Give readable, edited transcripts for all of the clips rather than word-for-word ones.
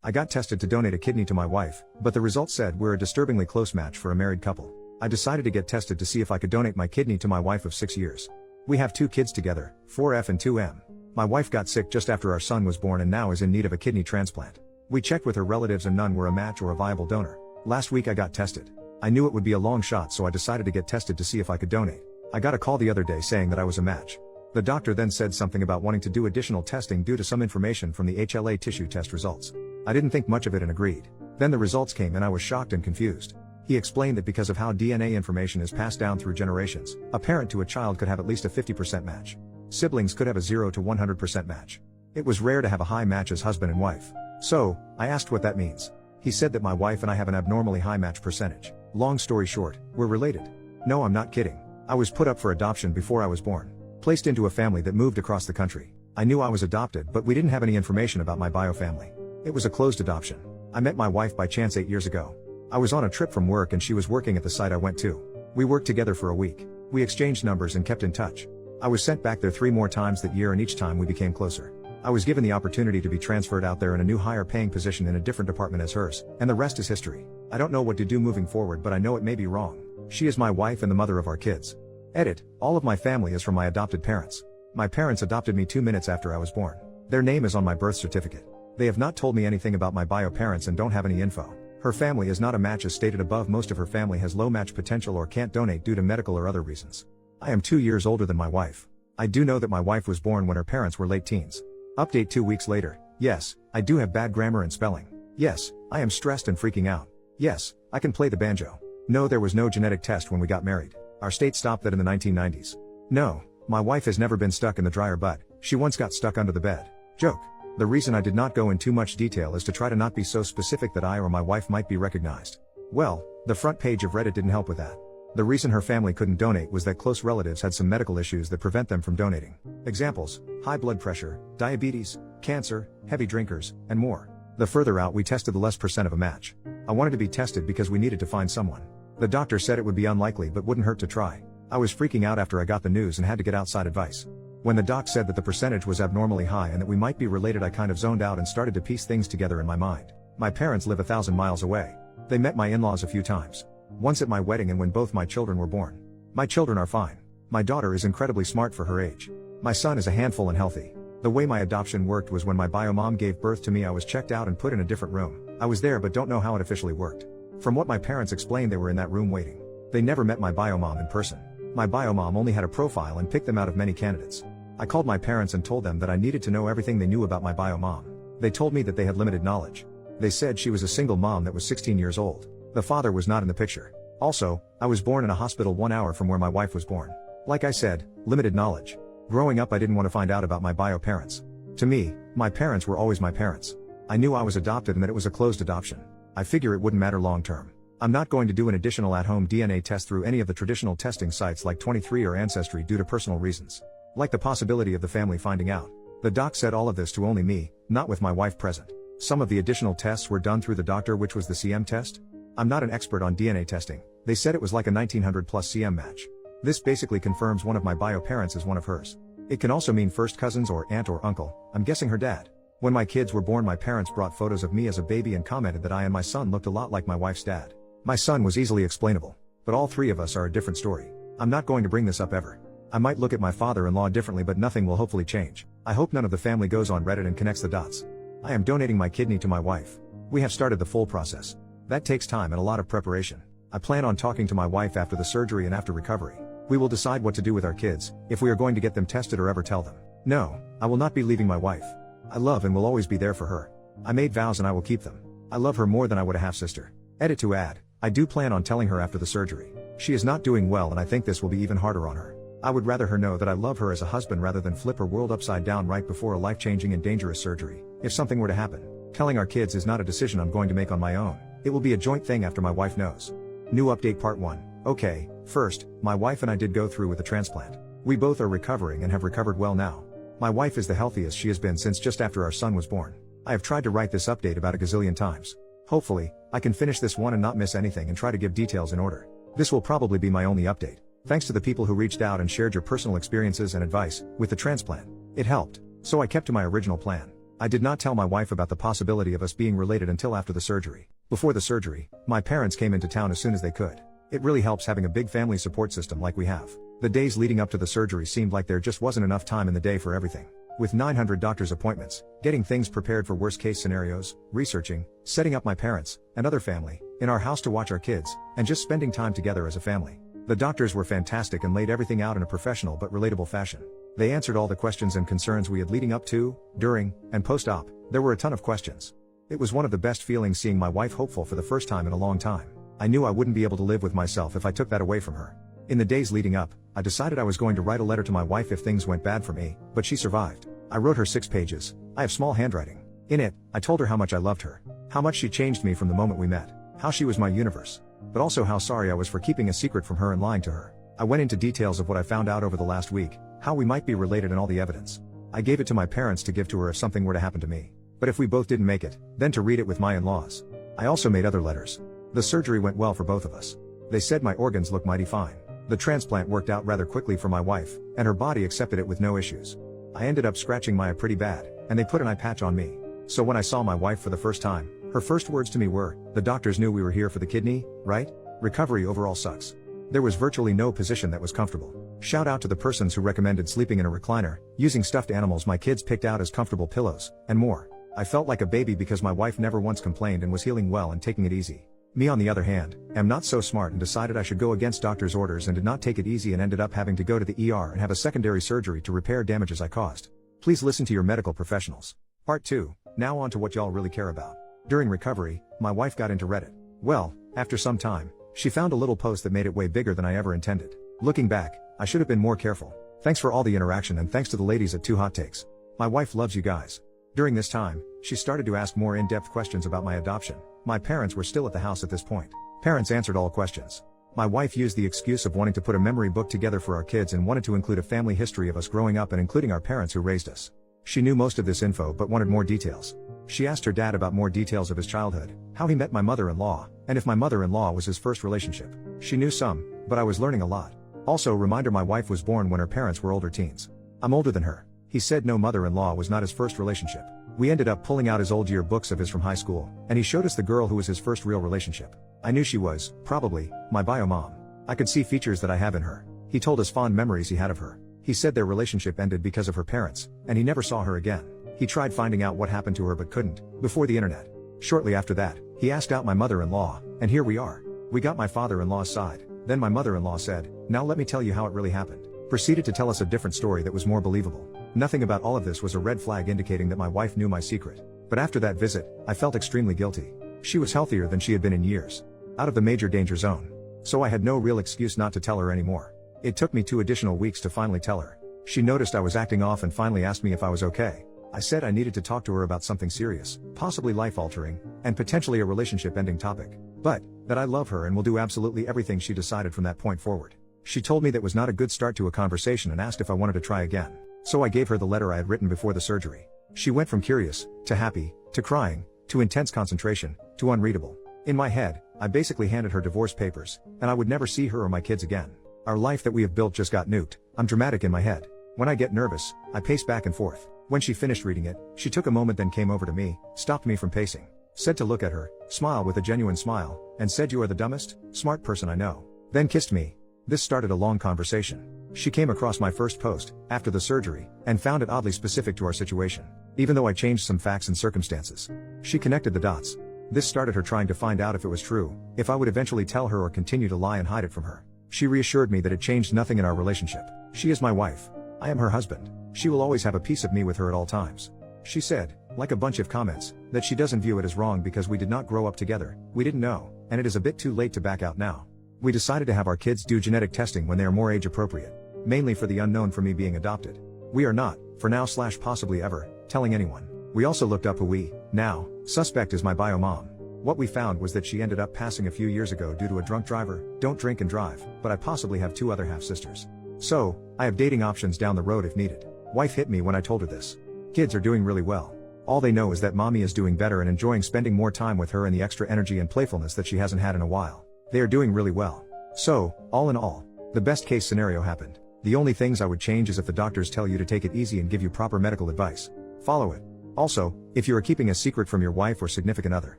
I got tested to donate a kidney to my wife, but the results said we're a disturbingly close match for a married couple. I decided to get tested to see if I could donate my kidney to my wife of 6 years. We have 2 kids together, 4F and 2M. My wife got sick just after our son was born and now is in need of a kidney transplant. We checked with her relatives and none were a match or a viable donor. Last week I got tested. I knew it would be a long shot, so I decided to get tested to see if I could donate. I got a call the other day saying that I was a match. The doctor then said something about wanting to do additional testing due to some information from the HLA tissue test results. I didn't think much of it and agreed. Then the results came and I was shocked and confused. He explained that because of how DNA information is passed down through generations, a parent to a child could have at least a 50% match. Siblings could have a 0 to 100% match. It was rare to have a high match as husband and wife. So, I asked what that means. He said that my wife and I have an abnormally high match percentage. Long story short, we're related. No, I'm not kidding. I was put up for adoption before I was born. Placed into a family that moved across the country. I knew I was adopted, but we didn't have any information about my bio family. It was a closed adoption. I met my wife by chance 8 years ago. I was on a trip from work and she was working at the site I went to. We worked together for a week. We exchanged numbers and kept in touch. I was sent back there 3 more times that year and each time we became closer. I was given the opportunity to be transferred out there in a new higher paying position in a different department as hers, and the rest is history. I don't know what to do moving forward, but I know it may be wrong. She is my wife and the mother of our kids. Edit, all of my family is from my adopted parents. My parents adopted me 2 minutes after I was born. Their name is on my birth certificate. They have not told me anything about my bio parents and don't have any info. Her family is not a match as stated above. Most of her family has low match potential or can't donate due to medical or other reasons. I am 2 years older than my wife. I do know that my wife was born when her parents were late teens. Update 2 weeks later. Yes, I do have bad grammar and spelling. Yes, I am stressed and freaking out. Yes, I can play the banjo. No, there was no genetic test when we got married. Our state stopped that in the 1990s. No, my wife has never been stuck in the dryer, but she once got stuck under the bed. Joke. The reason I did not go in too much detail is to try to not be so specific that I or my wife might be recognized. Well, the front page of Reddit didn't help with that. The reason her family couldn't donate was that close relatives had some medical issues that prevent them from donating. Examples: high blood pressure, diabetes, cancer, heavy drinkers, and more. The further out we tested, the less % of a match. I wanted to be tested because we needed to find someone. The doctor said it would be unlikely but wouldn't hurt to try. I was freaking out after I got the news and had to get outside advice. When the doc said that the percentage was abnormally high and that we might be related, I kind of zoned out and started to piece things together in my mind. My parents live 1,000 miles away. They met my in-laws a few times. Once at my wedding and when both my children were born. My children are fine. My daughter is incredibly smart for her age. My son is a handful and healthy. The way my adoption worked was when my bio mom gave birth to me, I was checked out and put in a different room. I was there but don't know how it officially worked. From what my parents explained, they were in that room waiting. They never met my bio mom in person. My bio mom only had a profile and picked them out of many candidates. I called my parents and told them that I needed to know everything they knew about my bio mom. They told me that they had limited knowledge. They said she was a single mom that was 16 years old. The father was not in the picture. Also, I was born in a hospital 1 hour from where my wife was born. Like I said, limited knowledge. Growing up I didn't want to find out about my bio parents. To me, my parents were always my parents. I knew I was adopted and that it was a closed adoption. I figure it wouldn't matter long term. I'm not going to do an additional at-home DNA test through any of the traditional testing sites like 23 or Ancestry due to personal reasons. Like the possibility of the family finding out. The doc said all of this to only me, not with my wife present. Some of the additional tests were done through the doctor, which was the CM test. I'm not an expert on DNA testing. They said it was like a 1900 plus CM match. This basically confirms one of my bio parents is one of hers. It can also mean first cousins or aunt or uncle, I'm guessing her dad. When my kids were born, my parents brought photos of me as a baby and commented that I and my son looked a lot like my wife's dad. My son was easily explainable. But all 3 of us are a different story. I'm not going to bring this up ever. I might look at my father-in-law differently, but nothing will hopefully change. I hope none of the family goes on Reddit and connects the dots. I am donating my kidney to my wife. We have started the full process. That takes time and a lot of preparation. I plan on talking to my wife after the surgery and after recovery. We will decide what to do with our kids, if we are going to get them tested or ever tell them. No, I will not be leaving my wife. I love and will always be there for her. I made vows and I will keep them. I love her more than I would a half-sister. Edit to add, I do plan on telling her after the surgery. She is not doing well and I think this will be even harder on her. I would rather her know that I love her as a husband rather than flip her world upside down right before a life-changing and dangerous surgery. If something were to happen, telling our kids is not a decision I'm going to make on my own. It will be a joint thing after my wife knows. New update part 1. Okay, first, my wife and I did go through with the transplant. We both are recovering and have recovered well now. My wife is the healthiest she has been since just after our son was born. I have tried to write this update about a gazillion times. Hopefully, I can finish this one and not miss anything and try to give details in order. This will probably be my only update. Thanks to the people who reached out and shared your personal experiences and advice with the transplant. It helped. So I kept to my original plan. I did not tell my wife about the possibility of us being related until after the surgery. Before the surgery, my parents came into town as soon as they could. It really helps having a big family support system like we have. The days leading up to the surgery seemed like there just wasn't enough time in the day for everything. With 900 doctor's appointments, getting things prepared for worst case scenarios, researching, setting up my parents, and other family, in our house to watch our kids, and just spending time together as a family. The doctors were fantastic and laid everything out in a professional but relatable fashion. They answered all the questions and concerns we had leading up to, during, and post-op. There were a ton of questions. It was one of the best feelings seeing my wife hopeful for the first time in a long time. I knew I wouldn't be able to live with myself if I took that away from her. In the days leading up, I decided I was going to write a letter to my wife if things went bad for me, but she survived. I wrote her 6 pages. I have small handwriting. In it, I told her how much I loved her. How much she changed me from the moment we met. How she was my universe. But also how sorry I was for keeping a secret from her and lying to her. I went into details of what I found out over the last week, how we might be related and all the evidence. I gave it to my parents to give to her if something were to happen to me. But if we both didn't make it, then to read it with my in-laws. I also made other letters. The surgery went well for both of us. They said my organs look mighty fine. The transplant worked out rather quickly for my wife, and her body accepted it with no issues. I ended up scratching my eye pretty bad, and they put an eye patch on me. So when I saw my wife for the first time, her first words to me were, "The doctors knew we were here for the kidney, right? Recovery overall sucks." There was virtually no position that was comfortable. Shout out to the persons who recommended sleeping in a recliner, using stuffed animals my kids picked out as comfortable pillows, and more. I felt like a baby because my wife never once complained and was healing well and taking it easy. Me on the other hand, am not so smart and decided I should go against doctor's orders and did not take it easy and ended up having to go to the ER and have a secondary surgery to repair damages I caused. Please listen to your medical professionals. Part 2, now on to what y'all really care about. During recovery, my wife got into Reddit. Well, after some time, she found a little post that made it way bigger than I ever intended. Looking back, I should have been more careful. Thanks for all the interaction and thanks to the ladies at 2 Hot Takes. My wife loves you guys. During this time, she started to ask more in-depth questions about my adoption. My parents were still at the house at this point. Parents answered all questions. My wife used the excuse of wanting to put a memory book together for our kids and wanted to include a family history of us growing up and including our parents who raised us. She knew most of this info but wanted more details. She asked her dad about more details of his childhood, how he met my mother-in-law, and if my mother-in-law was his first relationship. She knew some, but I was learning a lot. Also, reminder, my wife was born when her parents were older teens. I'm older than her. He said no, mother-in-law was not his first relationship. We ended up pulling out his old yearbooks of his from high school, and he showed us the girl who was his first real relationship. I knew she was, probably, my bio mom. I could see features that I have in her. He told us fond memories he had of her. He said their relationship ended because of her parents, and he never saw her again. He tried finding out what happened to her but couldn't, before the internet. Shortly after that, he asked out my mother-in-law, and here we are. We got my father-in-law's side, then my mother-in-law said, "Now let me tell you how it really happened." Proceeded to tell us a different story that was more believable. Nothing about all of this was a red flag indicating that my wife knew my secret. But after that visit, I felt extremely guilty. She was healthier than she had been in years. Out of the major danger zone. So I had no real excuse not to tell her anymore. It took me 2 additional weeks to finally tell her. She noticed I was acting off and finally asked me if I was okay. I said I needed to talk to her about something serious, possibly life-altering, and potentially a relationship-ending topic. But, that I love her and will do absolutely everything she decided from that point forward. She told me that was not a good start to a conversation and asked if I wanted to try again. So I gave her the letter I had written before the surgery. She went from curious, to happy, to crying, to intense concentration, to unreadable. In my head, I basically handed her divorce papers, and I would never see her or my kids again. Our life that we have built just got nuked. I'm dramatic in my head. When I get nervous, I pace back and forth. When she finished reading it, she took a moment, then came over to me, stopped me from pacing, said to look at her, smiled with a genuine smile, and said, "You are the dumbest, smart person I know." Then kissed me. This started a long conversation. She came across my first post, after the surgery, and found it oddly specific to our situation. Even though I changed some facts and circumstances. She connected the dots. This started her trying to find out if it was true, if I would eventually tell her or continue to lie and hide it from her. She reassured me that it changed nothing in our relationship. She is my wife. I am her husband. She will always have a piece of me with her at all times. She said, like a bunch of comments, that she doesn't view it as wrong because we did not grow up together, we didn't know, and it is a bit too late to back out now. We decided to have our kids do genetic testing when they are more age appropriate. Mainly for the unknown for me being adopted. We are not, for now / possibly ever, telling anyone. We also looked up who we, now, suspect is my bio mom. What we found was that she ended up passing a few years ago due to a drunk driver. Don't drink and drive, but I possibly have 2 other half-sisters. So, I have dating options down the road if needed. Wife hit me when I told her this. Kids are doing really well. All they know is that mommy is doing better and enjoying spending more time with her and the extra energy and playfulness that she hasn't had in a while. They are doing really well. So, all in all, the best case scenario happened. The only things I would change is if the doctors tell you to take it easy and give you proper medical advice. Follow it. Also, if you are keeping a secret from your wife or significant other,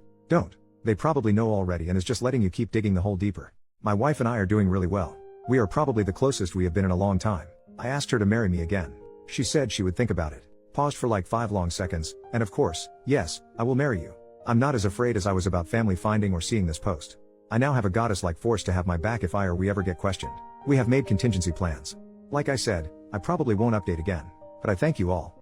don't. They probably know already and is just letting you keep digging the hole deeper. My wife and I are doing really well. We are probably the closest we have been in a long time. I asked her to marry me again. She said she would think about it. Paused for like 5 long seconds, and of course, yes, I will marry you. I'm not as afraid as I was about family finding or seeing this post. I now have a goddess-like force to have my back if I or we ever get questioned. We have made contingency plans. Like I said, I probably won't update again. But I thank you all.